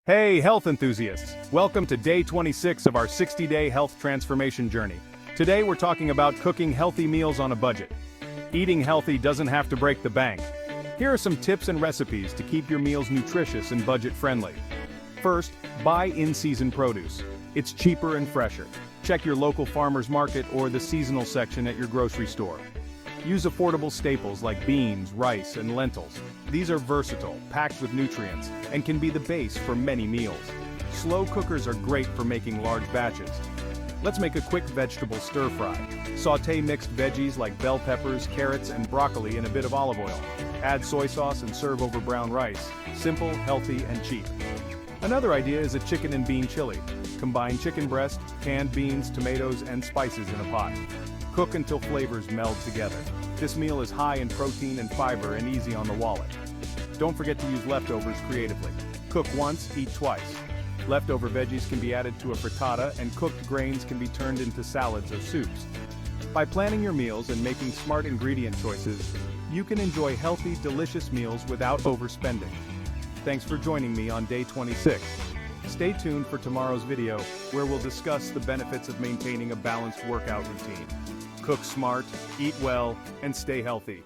Hey, health enthusiasts! Welcome to day 26 of our 60-day health transformation journey. Today we're talking about cooking healthy meals on a budget. Eating healthy doesn't have to break the bank. Here are some tips and recipes to keep your meals nutritious and budget-friendly. First, buy in-season produce. It's cheaper and fresher. Check your local farmer's market or the seasonal section at your grocery store. Use affordable staples like beans, rice, and lentils. These are versatile, packed with nutrients, and can be the base for many meals. Slow cookers are great for making large batches. Let's make a quick vegetable stir-fry. Sauté mixed veggies like bell peppers, carrots, and broccoli in a bit of olive oil. Add soy sauce and serve over brown rice. Simple, healthy, and cheap. Another idea is a chicken and bean chili. Combine chicken breast, canned beans, tomatoes, and spices in a pot. Cook until flavors meld together. This meal is high in protein and fiber and easy on the wallet. Don't forget to use leftovers creatively. Cook once, eat twice. Leftover veggies can be added to a frittata, and cooked grains can be turned into salads or soups. By planning your meals and making smart ingredient choices, you can enjoy healthy, delicious meals without overspending. Thanks for joining me on day 26. Stay tuned for tomorrow's video, where we'll discuss the benefits of maintaining a balanced workout routine. Cook smart, eat well, and stay healthy.